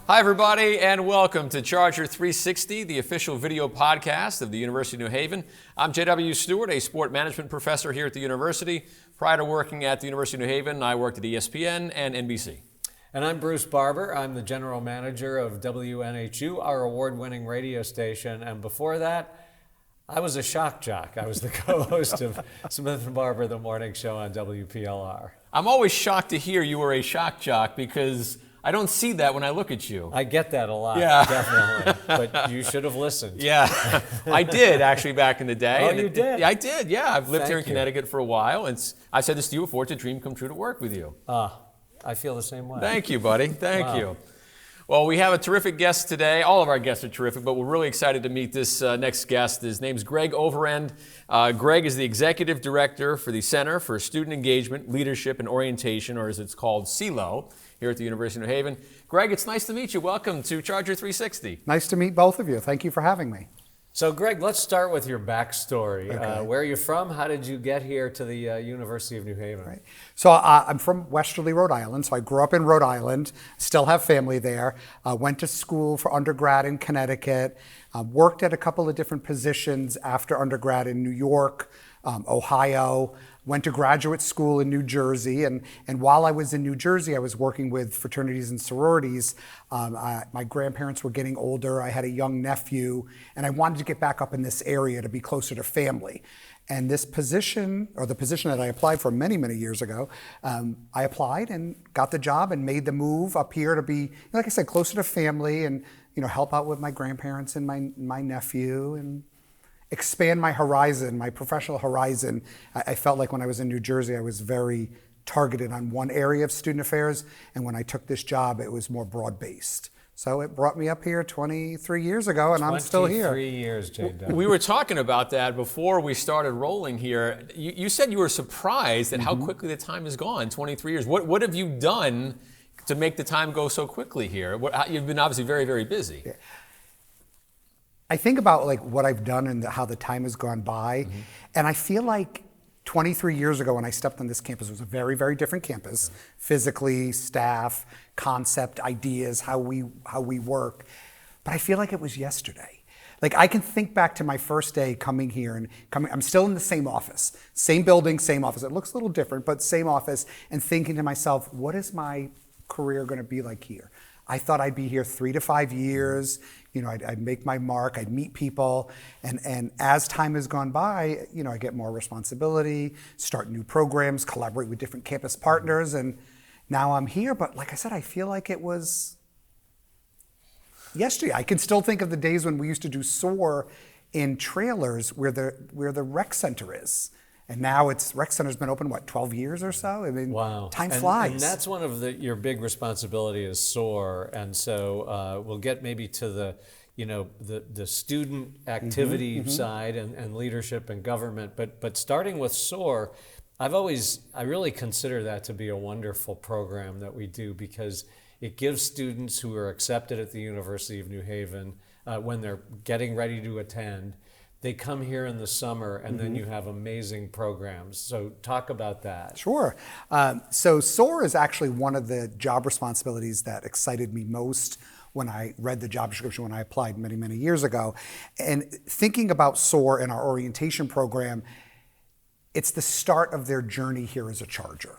Hi, everybody, and welcome to Charger 360, the official video podcast of the University of New Haven. I'm J.W. Stewart, a sport management professor here at the university. Prior to working at the University of New Haven, I worked at ESPN and NBC. And I'm Bruce Barber. I'm the general manager of WNHU, our award-winning radio station. And before that, I was a shock jock. I was the co-host of Smith & Barber, the morning show on WPLR. I'm always shocked to hear you were a shock jock because I don't see that when I look at you. I get that a lot, Yeah. Definitely. But you should have listened. Yeah, I did actually back in the day. Oh, you did? I did, yeah. I've lived here in Thank you. Connecticut for a while, and I said this to you before, it's a dream come true to work with you. I feel the same way. Thank you, buddy. Thank Wow. you. Well, we have a terrific guest today. All of our guests are terrific, but we're really excited to meet this next guest. His name's Greg Overend. Greg is the Executive Director for the Center for Student Engagement, Leadership, and Orientation, or as it's called, CSELO, here at the University of New Haven. Greg, it's nice to meet you. Welcome to Charger 360. Nice to meet both of you. Thank you for having me. So, Greg, let's start with your backstory. Okay. Where are you from? How did you get here to the University of New Haven? Right. So I'm from Westerly, Rhode Island. So I grew up in Rhode Island, still have family there. Went to school for undergrad in Connecticut. Worked at a couple of different positions after undergrad in New York, Ohio. Went to graduate school in New Jersey, and while I was in New Jersey, I was working with fraternities and sororities. My grandparents were getting older, I had a young nephew, and I wanted to get back up in this area to be closer to family. And this position, or the position that I applied for many, many years ago, I applied and got the job and made the move up here to be, like I said, closer to family and help out with my grandparents and my nephew and expand my horizon, my professional horizon. I felt like when I was in New Jersey, I was very targeted on one area of student affairs, and when I took this job, it was more broad-based. So it brought me up here 23 years ago, and I'm still here. 23 years, J.W. We were talking about that before we started rolling here. You said you were surprised at how quickly the time has gone, 23 years. What have you done to make the time go so quickly here? You've been obviously very, very busy. Yeah. I think about like what I've done and how the time has gone by, and I feel like 23 years ago when I stepped on this campus, it was a very, very different campus, physically, staff, concept, ideas, how we work. But I feel like it was yesterday. Like I can think back to my first day coming here I'm still in the same office, same building, same office. It looks a little different, but same office, and thinking to myself, what is my career going to be like here? I thought I'd be here 3 to 5 years. I'd make my mark, I'd meet people, and as time has gone by, I get more responsibility, start new programs, collaborate with different campus partners, and now I'm here. But like I said, I feel like it was yesterday. I can still think of the days when we used to do SOAR in trailers where the rec center is. And now rec center's been open, 12 years or so? I mean, wow. Time flies. And that's one of your big responsibility is SOAR. And so we'll get maybe to the student activity side and leadership and government. But starting with SOAR, I really consider that to be a wonderful program that we do because it gives students who are accepted at the University of New Haven when they're getting ready to attend, they come here in the summer, and then you have amazing programs. So talk about that. Sure. So SOAR is actually one of the job responsibilities that excited me most when I read the job description when I applied many, many years ago. And thinking about SOAR and our orientation program, it's the start of their journey here as a Charger.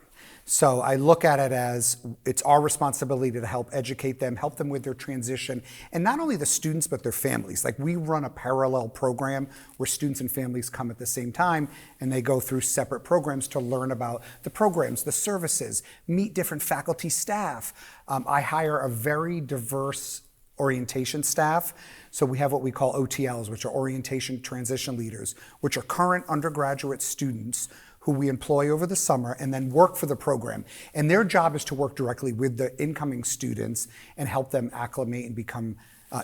So I look at it as it's our responsibility to help educate them, help them with their transition, and not only the students, but their families. Like we run a parallel program where students and families come at the same time, and they go through separate programs to learn about the programs, the services, meet different faculty, staff. I hire a very diverse orientation staff. So we have what we call OTLs, which are orientation transition leaders, which are current undergraduate students who we employ over the summer and then work for the program. And their job is to work directly with the incoming students and help them acclimate and become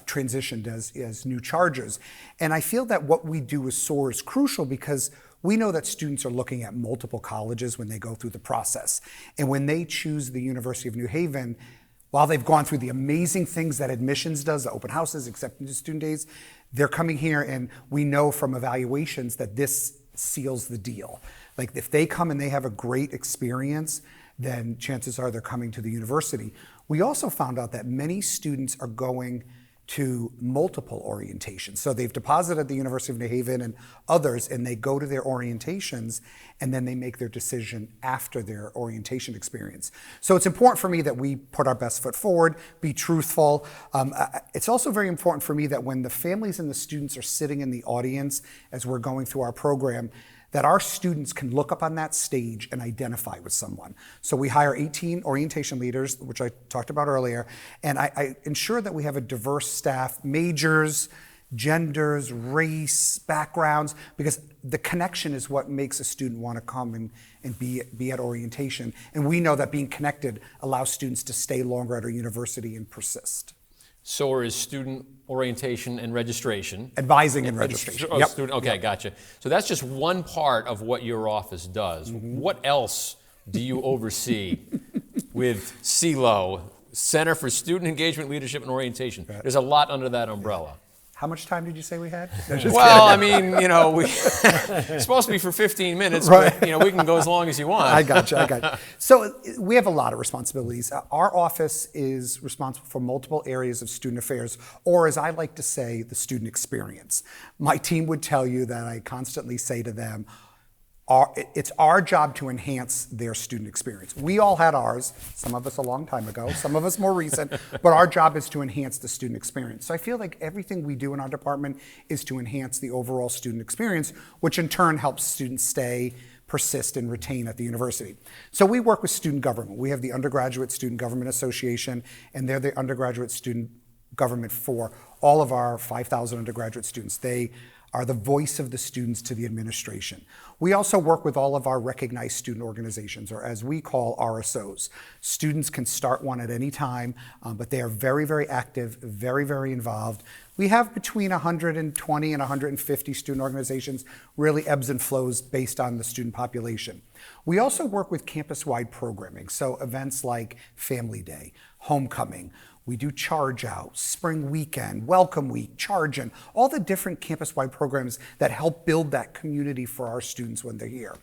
transitioned as new Chargers. And I feel that what we do with SOAR is crucial because we know that students are looking at multiple colleges when they go through the process. And when they choose the University of New Haven, while they've gone through the amazing things that admissions does, the open houses, acceptance student days, they're coming here and we know from evaluations that this seals the deal. Like if they come and they have a great experience, then chances are they're coming to the university. We also found out that many students are going to multiple orientations. So they've deposited at the University of New Haven and others, and they go to their orientations, and then they make their decision after their orientation experience. So it's important for me that we put our best foot forward, be truthful. It's also very important for me that when the families and the students are sitting in the audience as we're going through our program, that our students can look up on that stage and identify with someone. So we hire 18 orientation leaders, which I talked about earlier, and I ensure that we have a diverse staff, majors, genders, race, backgrounds, because the connection is what makes a student want to come and be at orientation. And we know that being connected allows students to stay longer at our university and persist. SOAR is student orientation and registration. Advising and registration. Oh, okay, gotcha. So that's just one part of what your office does. What else do you oversee with CSELO, Center for Student Engagement, Leadership, and Orientation? There's a lot under that umbrella. How much time did you say we had? Well, I mean, it's supposed to be for 15 minutes, right. But we can go as long as you want. I got you. So we have a lot of responsibilities. Our office is responsible for multiple areas of student affairs, or as I like to say, the student experience. My team would tell you that I constantly say to them, it's our job to enhance their student experience. We all had ours, some of us a long time ago, some of us more recent, but our job is to enhance the student experience. So I feel like everything we do in our department is to enhance the overall student experience, which in turn helps students stay, persist, and retain at the university. So we work with student government. We have the Undergraduate Student Government Association, and they're the undergraduate student government for all of our 5,000 undergraduate students. They are the voice of the students to the administration. We also work with all of our recognized student organizations, or as we call RSOs. Students can start one at any time, but they are very, very active, very, very involved. We have between 120 and 150 student organizations, really ebbs and flows based on the student population. We also work with campus-wide programming, so events like Family Day, Homecoming. We do Charge Out, Spring Weekend, Welcome Week, Charge In, all the different campus-wide programs that help build that community for our students when they're here.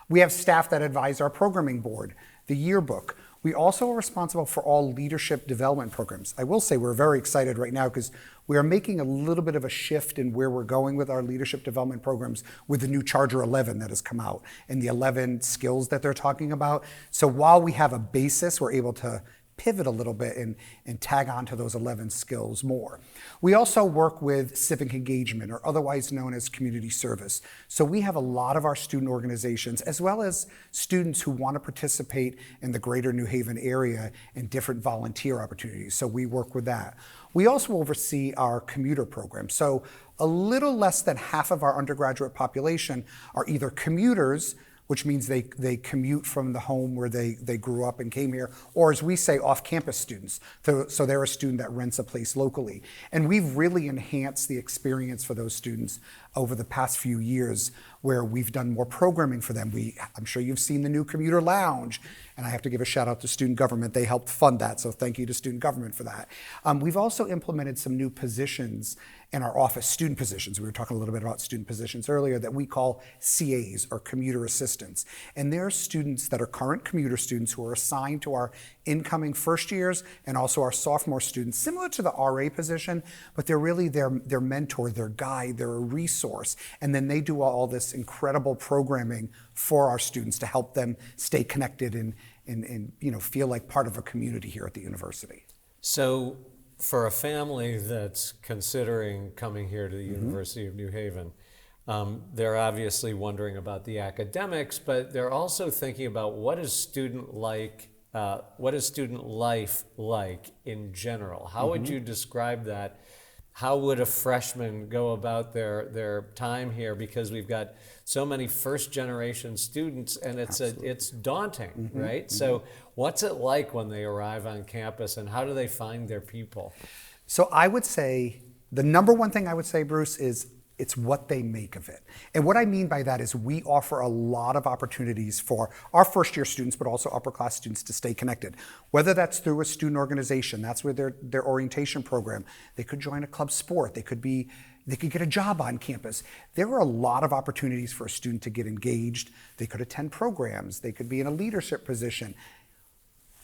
We have staff that advise our programming board, the yearbook. We also are responsible for all leadership development programs. I will say we're very excited right now because we are making a little bit of a shift in where we're going with our leadership development programs with the new Charter 11 that has come out and the 11 skills that they're talking about. So while we have a basis, we're able to pivot a little bit and tag on to those 11 skills more. We also work with civic engagement, or otherwise known as community service. So we have a lot of our student organizations, as well as students who want to participate in the greater New Haven area in different volunteer opportunities. So we work with that. We also oversee our commuter program. So a little less than half of our undergraduate population are either commuters, which means they commute from the home where they grew up and came here, or as we say, off-campus students. So they're a student that rents a place locally. And we've really enhanced the experience for those students over the past few years, where we've done more programming for them. I'm sure you've seen the new commuter lounge, and I have to give a shout out to student government. They helped fund that, so thank you to student government for that. We've also implemented some new positions in our office, student positions. We were talking a little bit about student positions earlier that we call CAs, or commuter assistants. And they're students that are current commuter students who are assigned to our incoming first years and also our sophomore students, similar to the RA position, but they're really their mentor, their guide, they're a resource. And then they do all this incredible programming for our students to help them stay connected and feel like part of a community here at the university. So for a family that's considering coming here to the University of New Haven, they're obviously wondering about the academics, but they're also thinking about what is student life like in general? How would you describe that? How would a freshman go about their time here? Because we've got so many first-generation students, and it's daunting, right? So what's it like when they arrive on campus, and how do they find their people? So I would say, the number one thing I would say, Bruce, is it's what they make of it. And what I mean by that is we offer a lot of opportunities for our first-year students, but also upper-class students, to stay connected. Whether that's through a student organization, that's with their orientation program. They could join a club sport. They could get a job on campus. There are a lot of opportunities for a student to get engaged. They could attend programs. They could be in a leadership position.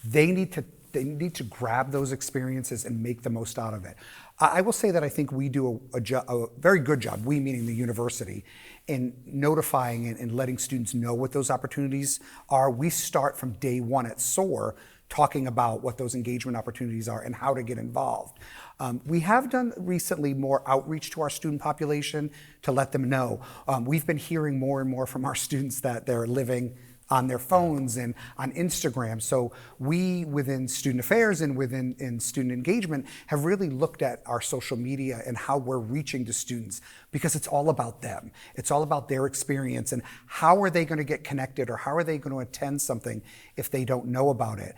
They need to grab those experiences and make the most out of it. I will say that I think we do a very good job, we meaning the university, in notifying and letting students know what those opportunities are. We start from day one at SOAR talking about what those engagement opportunities are and how to get involved. We have done recently more outreach to our student population to let them know. We've been hearing more and more from our students that they're living on their phones and on Instagram. So we, within student affairs and in student engagement, have really looked at our social media and how we're reaching to students, because it's all about them. It's all about their experience and how are they going to get connected, or how are they going to attend something if they don't know about it.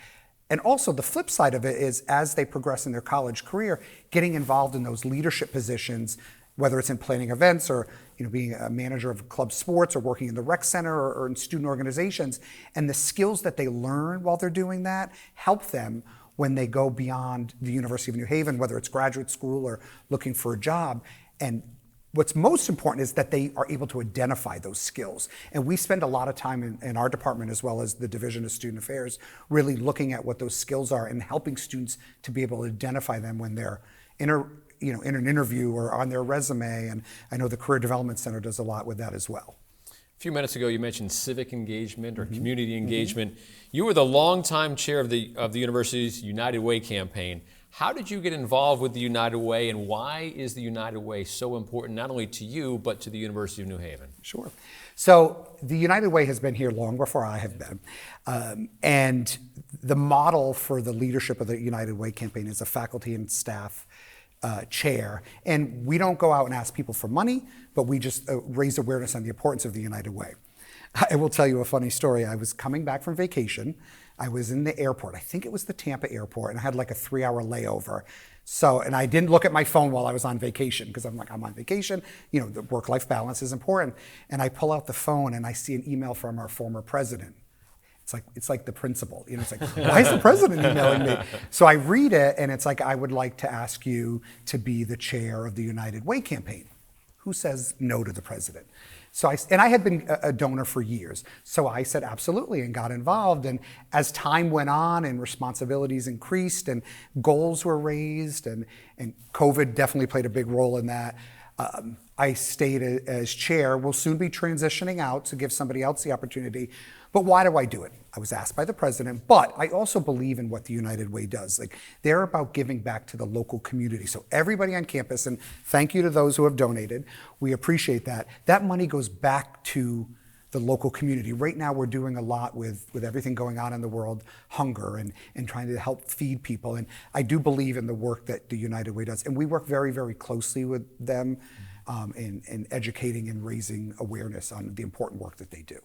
And also the flip side of it is, as they progress in their college career, getting involved in those leadership positions, whether it's in planning events or being a manager of club sports or working in the rec center or in student organizations. And the skills that they learn while they're doing that help them when they go beyond the University of New Haven, whether it's graduate school or looking for a job. And what's most important is that they are able to identify those skills. And we spend a lot of time in our department, as well as the Division of Student Affairs, really looking at what those skills are and helping students to be able to identify them when they're in an interview or on their resume. And I know the Career Development Center does a lot with that as well. A few minutes ago, you mentioned civic engagement or community engagement. You were the longtime chair of the university's United Way campaign. How did you get involved with the United Way, and why is the United Way so important, not only to you, but to the University of New Haven? Sure. So the United Way has been here long before I have been. And the model for the leadership of the United Way campaign is a faculty and staff chair. And we don't go out and ask people for money, but we just raise awareness on the importance of the United Way. I will tell you a funny story. I was coming back from vacation. I was in the airport. I think it was the Tampa airport, and I had like a 3-hour layover. And I didn't look at my phone while I was on vacation, because I'm on vacation. The work-life balance is important. And I pull out the phone and I see an email from our former president. It's like the principal. It's like, why is the president emailing me? So I read it, and it's like, I would like to ask you to be the chair of the United Way campaign. Who says no to the president? And I had been a donor for years. So I said absolutely and got involved. And as time went on and responsibilities increased and goals were raised, and COVID definitely played a big role in that, I stayed as chair. We'll soon be transitioning out to give somebody else the opportunity. But why do I do it? I was asked by the president, but I also believe in what the United Way does. They're about giving back to the local community. So everybody on campus, and thank you to those who have donated, we appreciate that. That money goes back to the local community. Right now we're doing a lot with everything going on in the world, hunger, and trying to help feed people. And I do believe in the work that the United Way does. And we work very, very closely with them in educating and raising awareness on the important work that they do.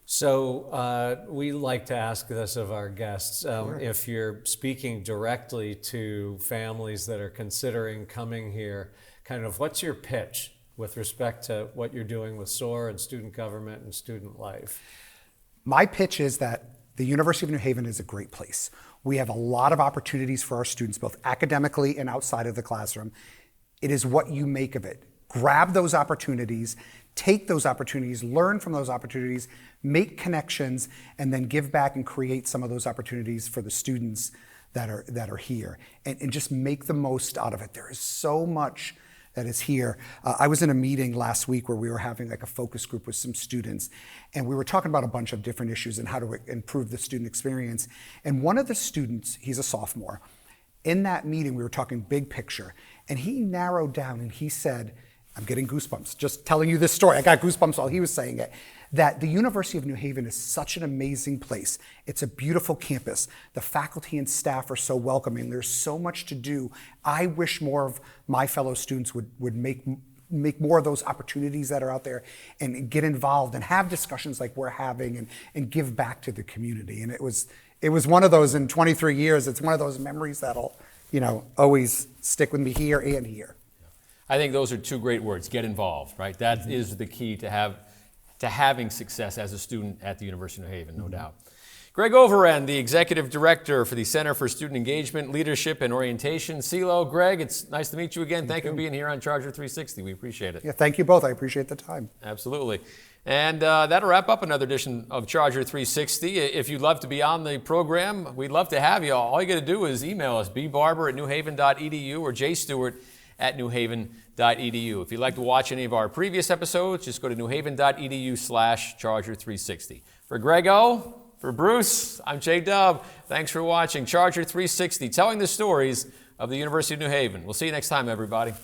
So we like to ask this of our guests. Sure. If you're speaking directly to families that are considering coming here, kind of what's your pitch with respect to what you're doing with SOAR and student government and student life? My pitch is that the University of New Haven is a great place. We have a lot of opportunities for our students, both academically and outside of the classroom. It is what you make of it. Grab those opportunities, take those opportunities, learn from those opportunities, make connections, and then give back and create some of those opportunities for the students that are here, and just make the most out of it. There is so much that is here. I was in a meeting last week where we were having like a focus group with some students, and we were talking about a bunch of different issues and how to improve the student experience. And one of the students, he's a sophomore, in that meeting we were talking big picture, and he narrowed down and he said, I'm getting goosebumps just telling you this story. I got goosebumps while he was saying it. That the University of New Haven is such an amazing place. It's a beautiful campus. The faculty and staff are so welcoming. There's so much to do. I wish more of my fellow students would make more of those opportunities that are out there and get involved and have discussions like we're having and give back to the community. And it was one of those in 23 years. It's one of those memories that'll always stick with me here and here. I think those are two great words, get involved, right? That is the key to having success as a student at the University of New Haven, no doubt. Greg Overend, the Executive Director for the Center for Student Engagement, Leadership, and Orientation, CSELO. Greg, it's nice to meet you again. Thank you for being here on Charger 360. We appreciate it. Yeah, thank you both. I appreciate the time. Absolutely. And that'll wrap up another edition of Charger 360. If you'd love to be on the program, we'd love to have you. All you got to do is email us, bbarber@newhaven.edu or jstewart@newhaven.edu. If you'd like to watch any of our previous episodes, just go to newhaven.edu/Charger360. For Greg O, for Bruce, I'm Jay Dub. Thanks for watching Charger 360, telling the stories of the University of New Haven. We'll see you next time, everybody.